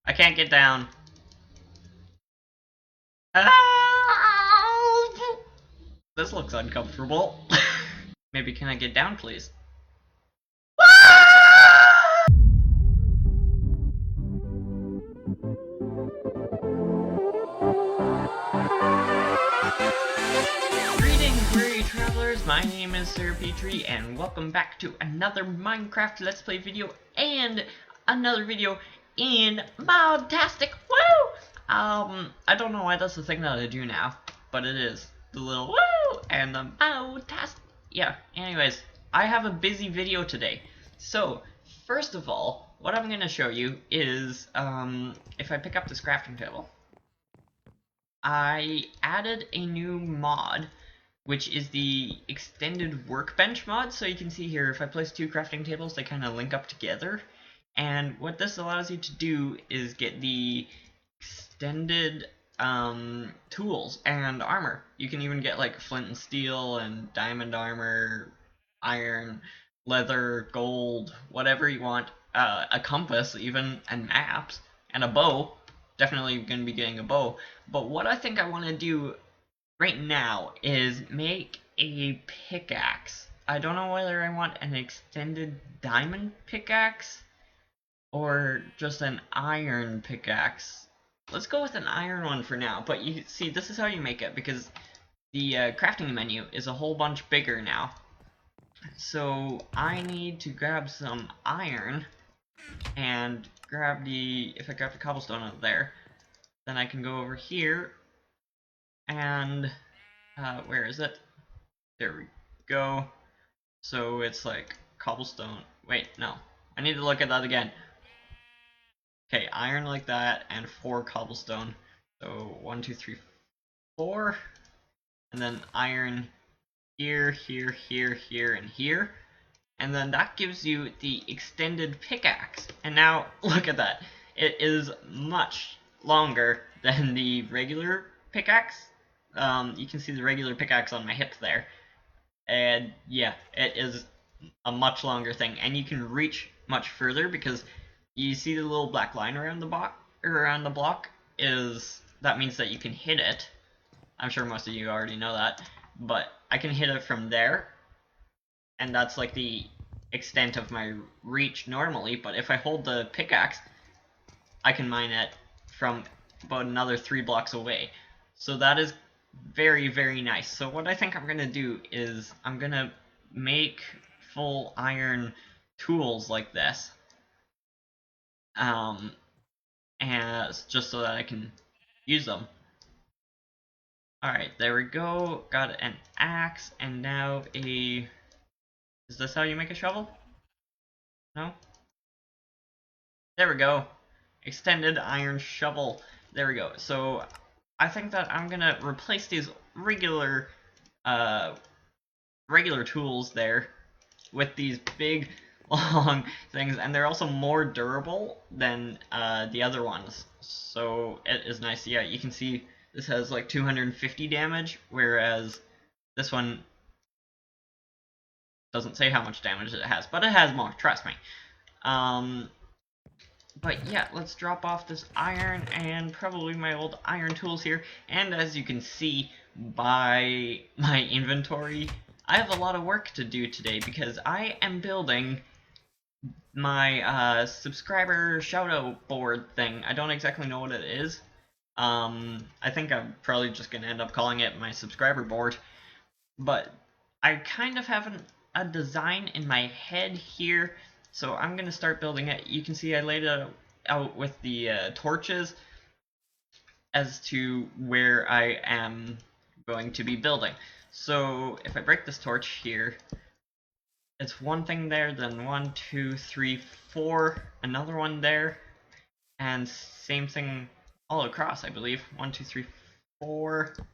I can't get down. Help! This looks uncomfortable. Maybe can I get down, please? Greetings, weary travelers. My name is Sir Petre, and welcome back to another Minecraft Let's Play video and another video in ModTastic. Woo! I don't know why that's the thing that I do now, but it is the little woo and the ModTastic. Yeah. Anyways, I have a busy video today, so first of all, what I'm gonna show you is if I pick up this crafting table. I added a new mod, which is the extended workbench mod. So you can see here, if I place two crafting tables, they kind of link up together. And what this allows you to do is get the extended tools and armor. You can even get like flint and steel and diamond armor, iron, leather, gold, whatever you want, a compass even, and maps, and a bow. Definitely going to be getting a bow. But what I think I want to do right now is make a pickaxe. I don't know whether I want an extended diamond pickaxe or just an iron pickaxe. Let's go with an iron one for now. But you see, this is how you make it, because the crafting menu is a whole bunch bigger now. So I need to grab some iron and grab the, if I grab the cobblestone out there, then I can go over here and where is it? There we go. So it's like cobblestone. Wait, no. I need to look at that again. Okay, iron like that and 4 cobblestone. So 1, 2, 3, 4. And then iron here, here, here, here, and here. And then that gives you the extended pickaxe. And now, look at that. It is much longer than the regular pickaxe. You can see the regular pickaxe on my hip there. And yeah, it is a much longer thing. And you can reach much further because you see the little black line around the block is that means that you can hit it. I'm sure most of you already know that, but I can hit it from there. And that's like the extent of my reach normally, but if I hold the pickaxe, I can mine it from about another 3 blocks away. So that is very, very nice. So what I think I'm going to do is I'm going to make full iron tools like this. And just so that I can use them. Alright, there we go. Got an axe and now a... Is this how you make a shovel? No? There we go. Extended iron shovel. There we go. So I think that I'm gonna replace these regular tools there with these big long things, and they're also more durable than the other ones. So it is nice. Yeah, you can see this has like 250 damage, whereas this one doesn't say how much damage it has, but it has more, trust me. But yeah, let's drop off this iron and probably my old iron tools here. And as you can see by my inventory, I have a lot of work to do today because I am building my subscriber shoutout board thing. I don't exactly know what it is. I think I'm probably just going to end up calling it my subscriber board. But I kind of have a design in my head here, so I'm going to start building it. You can see I laid it out with the torches as to where I am going to be building. So if I break this torch here, it's one thing there, then 1, 2, 3, 4, another one there, and same thing all across, I believe. 1, 2, 3, 4. Is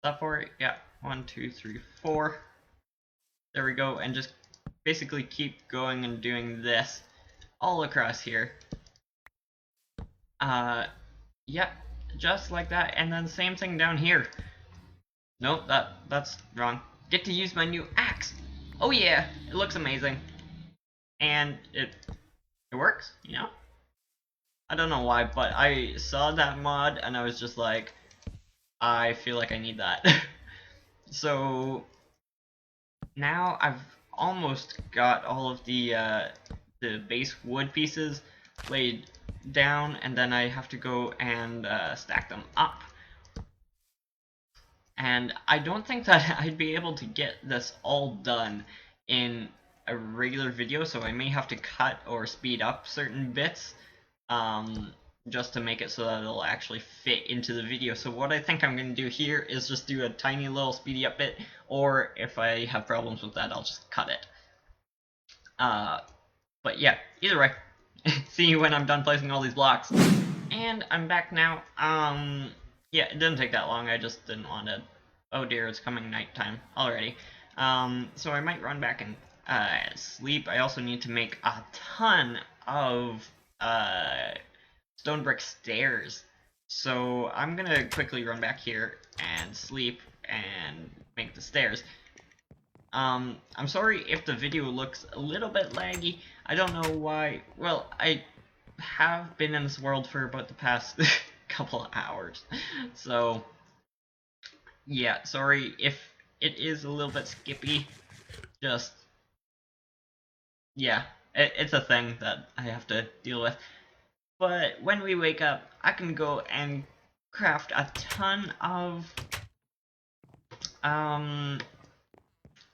that 4? Yeah. 1, 2, 3, 4. There we go, and just basically keep going and doing this all across here. Yep, just like that, and then same thing down here. Nope, that's wrong. Get to use my new axe. Oh yeah, it looks amazing, and it works, you know. I don't know why, but I saw that mod and I was just like, I feel like I need that. So now I've almost got all of the base wood pieces laid down, and then I have to go and stack them up. And I don't think that I'd be able to get this all done in a regular video, so I may have to cut or speed up certain bits just to make it so that it'll actually fit into the video. So what I think I'm going to do here is just do a tiny little speedy up bit, or if I have problems with that, I'll just cut it. But yeah, either way, see you when I'm done placing all these blocks. And I'm back now. Yeah, it didn't take that long, I just didn't want to... Oh dear, it's coming nighttime already. So I might run back and sleep. I also need to make a ton of stone brick stairs. So I'm gonna quickly run back here and sleep and make the stairs. I'm sorry if the video looks a little bit laggy. I don't know why. Well, I have been in this world for about the past couple of hours. So, yeah, sorry if it is a little bit skippy. Just, yeah, it's a thing that I have to deal with. But when we wake up, I can go and craft a ton of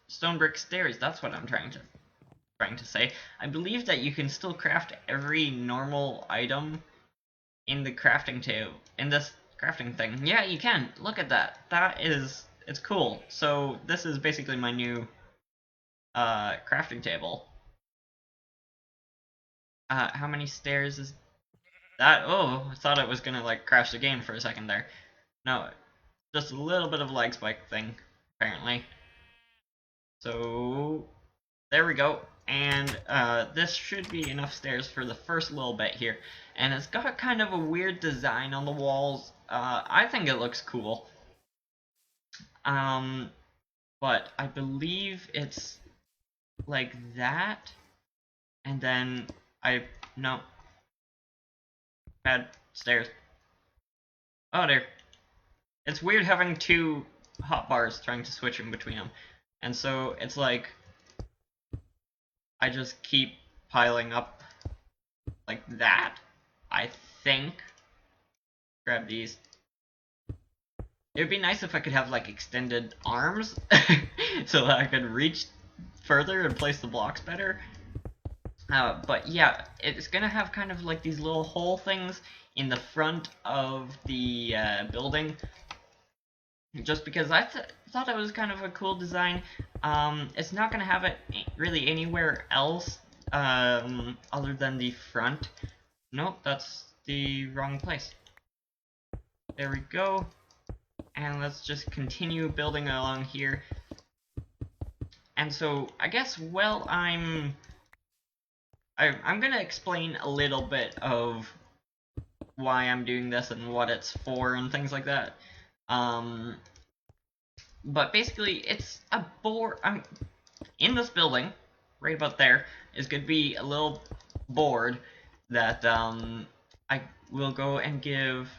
stone brick stairs. That's what I'm trying to say. I believe that you can still craft every normal item in the crafting table, in this crafting thing. Yeah, you can. Look at that. It's cool. So this is basically my new crafting table. How many stairs is that? Oh, I thought it was gonna like crash the game for a second there. No, just a little bit of lag spike thing, apparently. So there we go. And this should be enough stairs for the first little bit here. And it's got kind of a weird design on the walls. I think it looks cool. But I believe it's like that. And then no. Bad stairs. Oh dear. It's weird having two hotbars trying to switch in between them. And so it's like I just keep piling up like that, I think. Grab these. It would be nice if I could have like extended arms so that I could reach further and place the blocks better. But yeah, it's gonna have kind of like these little hole things in the front of the building. Just because I thought it was kind of a cool design. It's not gonna have it really anywhere else other than the front. Nope, that's the wrong place. There we go. And let's just continue building along here. And so I guess while I'm gonna explain a little bit of why I'm doing this and what it's for and things like that. But basically, it's a board. In this building, right about there, is going to be a little board that I will go and give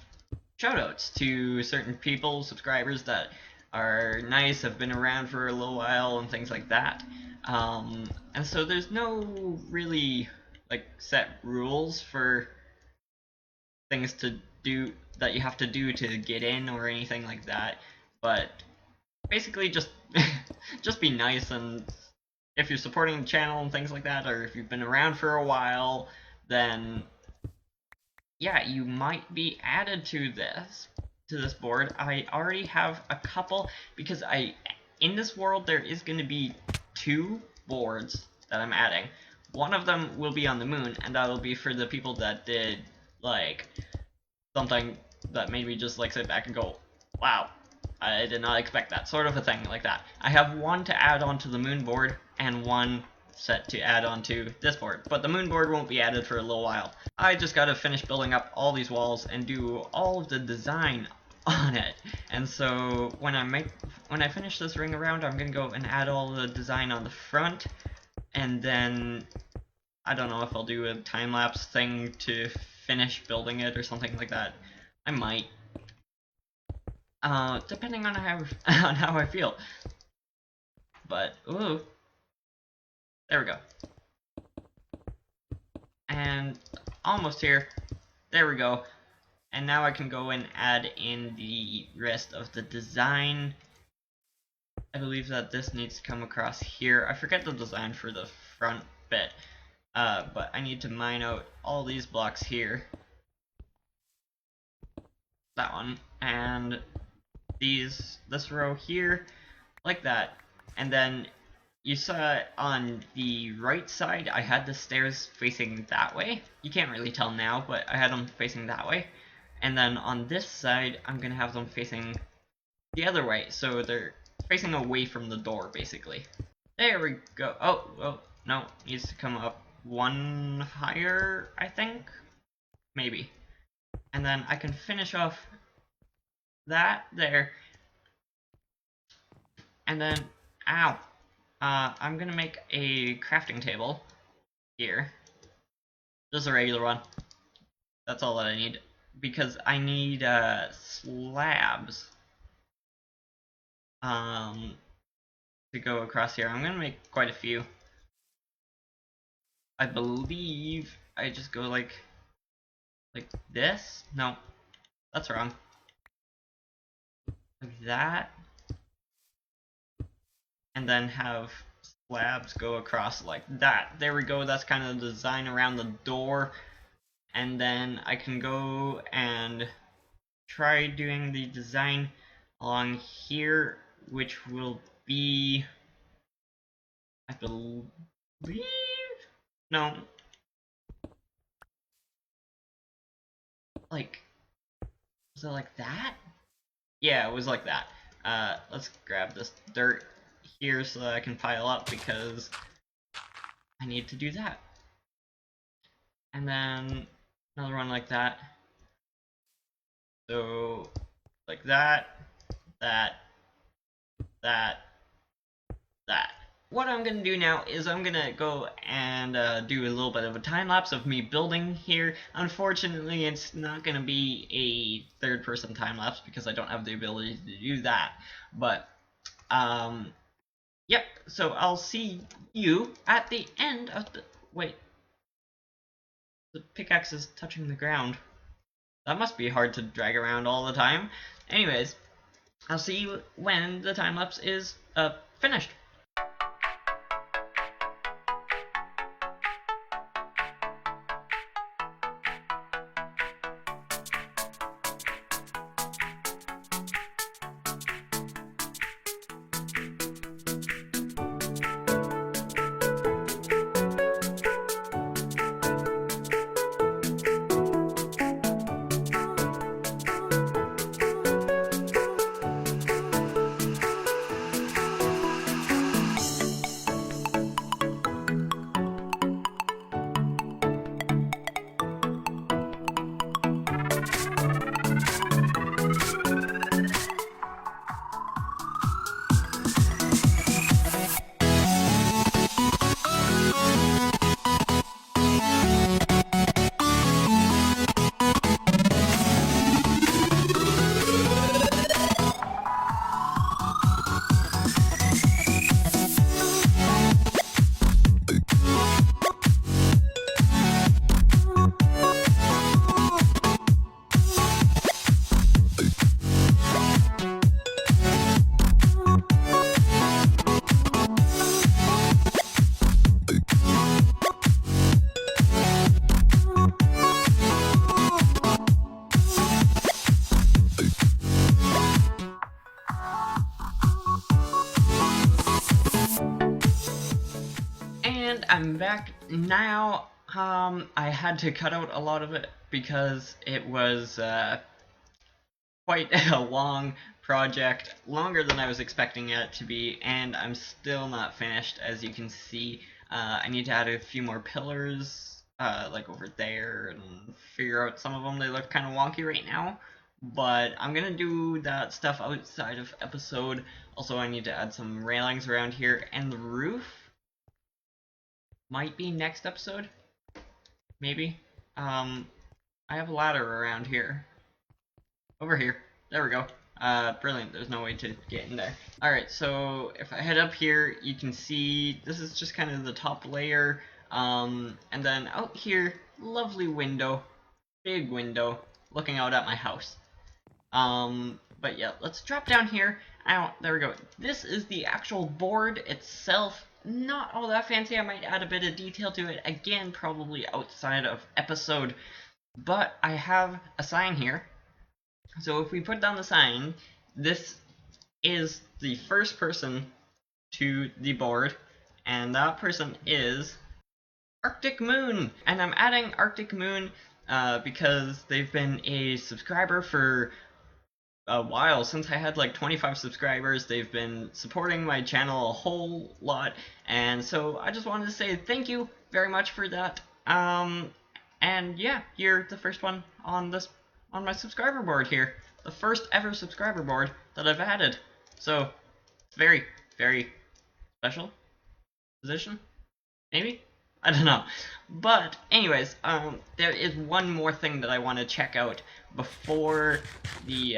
shoutouts to certain people, subscribers that are nice, have been around for a little while, and things like that. And so there's no really like set rules for things to do that you have to do to get in or anything like that, but basically just just be nice, and if you're supporting the channel and things like that, or if you've been around for a while, then yeah, you might be added to this board. I already have a couple, because in this world there is going to be 2 boards that I'm adding. One of them will be on the moon, and that will be for the people that did like something that made me just like sit back and go, wow, I did not expect that, sort of a thing like that. I have one to add onto the moon board and one set to add onto this board, but the moon board won't be added for a little while. I just gotta finish building up all these walls and do all of the design on it. And so when I finish this ring around, I'm gonna go and add all the design on the front, and then I don't know if I'll do a time-lapse thing to finish building it or something like that. I might. Depending on how on how I feel. But ooh, there we go. And almost here. There we go. And now I can go and add in the rest of the design. I believe that this needs to come across here. I forget the design for the front bit, but I need to mine out all these blocks here. That one, and this row here, like that. And then you saw on the right side, I had the stairs facing that way. You can't really tell now, but I had them facing that way. And then on this side, I'm gonna have them facing the other way, so they're facing away from the door, basically. There we go. Oh, no, needs to come up one higher, I think? Maybe. And then I can finish off that there. And then, ow. I'm gonna make a crafting table here. Just a regular one. That's all that I need. Because I need, slabs. To go across here. I'm gonna make quite a few. I believe I just go like this? No, that's wrong. Like that. And then have slabs go across like that. There we go, that's kind of the design around the door. And then I can go and try doing the design along here, which will be, I believe, no, like, was it like that? Yeah, it was like that. Let's grab this dirt here so that I can pile up because I need to do that. And then another one like that. So, like that, that. What I'm going to do now is I'm going to go and do a little bit of a time lapse of me building here. Unfortunately, it's not going to be a third person time lapse because I don't have the ability to do that. But, yep, so I'll see you at the end of the... Wait. The pickaxe is touching the ground. That must be hard to drag around all the time. Anyways, I'll see you when the time lapse is finished. I'm back now. I had to cut out a lot of it because it was quite a long project, longer than I was expecting it to be, and I'm still not finished, as you can see. I need to add a few more pillars, like over there, and figure out some of them. They look kind of wonky right now, but I'm gonna do that stuff outside of episode. Also, I need to add some railings around here, and the roof might be next episode, maybe. I have a ladder around here. Over here. There we go. Brilliant. There's no way to get in there. Alright, so if I head up here, you can see this is just kind of the top layer. And then out here, lovely window. Big window. Looking out at my house. But yeah, let's drop down here. There we go. This is the actual board itself. Not all that fancy. I might add a bit of detail to it. Again, probably outside of episode. But I have a sign here. So if we put down the sign, this is the first person to the board. And that person is Arctic Moon. And I'm adding Arctic Moon because they've been a subscriber for a while. Since I had like 25 subscribers, they've been supporting my channel a whole lot, and so I just wanted to say thank you very much for that. And yeah, you're the first one on my subscriber board here, the first ever subscriber board that I've added, so it's very, very special position, maybe? I don't know. But anyways, there is one more thing that I want to check out before the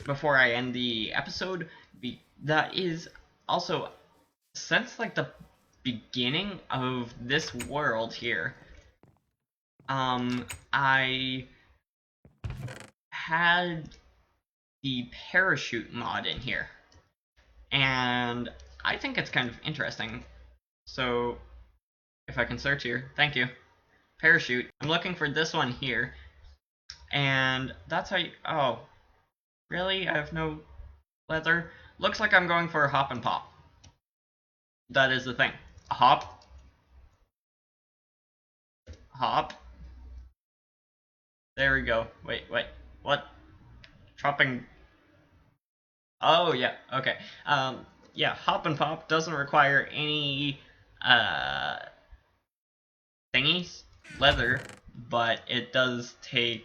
before I end the episode. That is also, since like the beginning of this world here, I had the parachute mod in here, and I think it's kind of interesting. So if I can search here, thank you. Parachute. I'm looking for this one here. And that's how you, oh, really? I have no leather? Looks like I'm going for a hop and pop. That is the thing. A hop. Hop. There we go. Wait, what? Chopping. Oh, yeah, okay. Yeah, hop and pop doesn't require any, thingies, leather, but it does take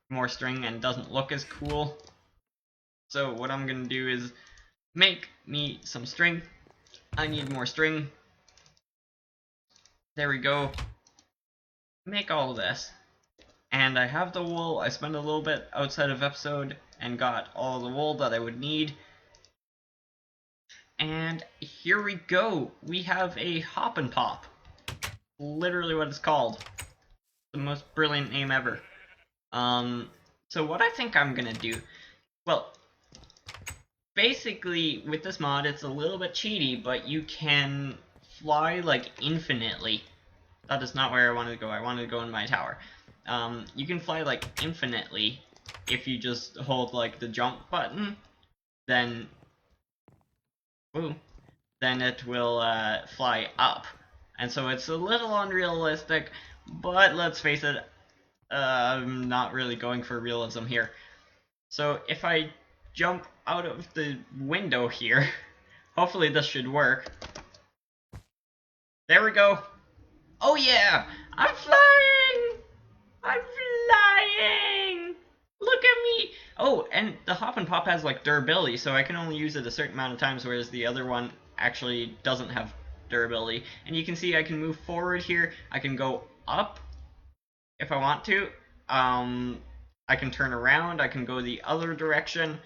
more string and doesn't look as cool. So what I'm gonna do is make me some string. I need more string. There we go. Make all of this. And I have the wool. I spent a little bit outside of episode and got all the wool that I would need. And here we go. We have a hop and pop. Literally what it's called. The most brilliant name ever. So what I think I'm gonna do, well, basically with this mod it's a little bit cheaty, but you can fly like infinitely. That is not where I wanted to go. I wanted to go in my tower. You can fly like infinitely if you just hold like the jump button, then then it will fly up. And so it's a little unrealistic, but let's face it, I'm not really going for realism here. So if I jump out of the window here, hopefully this should work. There we go. Oh yeah, I'm flying! I'm flying! Look at me! Oh, and the hop and pop has like durability, so I can only use it a certain amount of times, whereas the other one actually doesn't have durability. And you can see I can move forward here, I can go up if I want to. I can turn around, I can go the other direction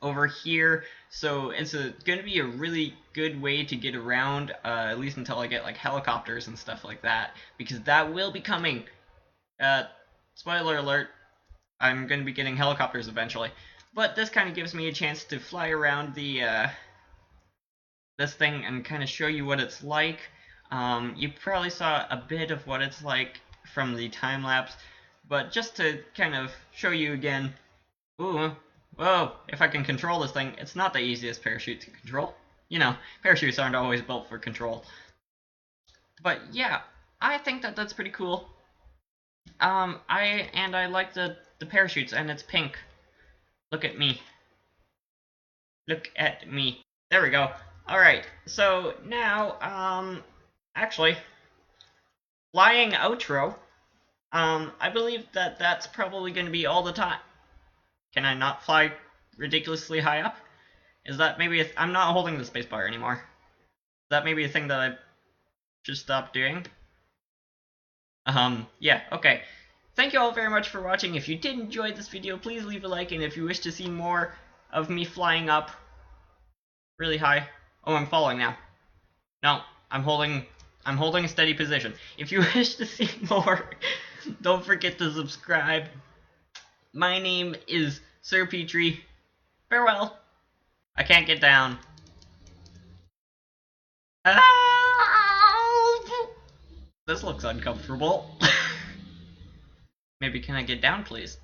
over here, so it's going to be a really good way to get around, at least until I get like helicopters and stuff like that, because that will be coming. Spoiler alert, I'm going to be getting helicopters eventually, but this kind of gives me a chance to fly around the this thing and kind of show you what it's like. You probably saw a bit of what it's like from the time lapse, but just to kind of show you again. Ooh, whoa, if I can control this thing. It's not the easiest parachute to control. You know, parachutes aren't always built for control. But yeah, I think that that's pretty cool. I like the parachutes, and it's pink. Look at me. Look at me. There we go. Alright, so now, actually, flying outro. I believe that that's probably going to be all the time. Can I not fly ridiculously high up? Is that maybe I'm not holding the spacebar anymore. Is that maybe a thing that I should stop doing? Yeah, okay. Thank you all very much for watching. If you did enjoy this video, please leave a like, and if you wish to see more of me flying up really high... Oh, I'm falling now. No, I'm holding a steady position. If you wish to see more, don't forget to subscribe. My name is Sir Petre. Farewell. I can't get down. Help! This looks uncomfortable. Maybe can I get down, please?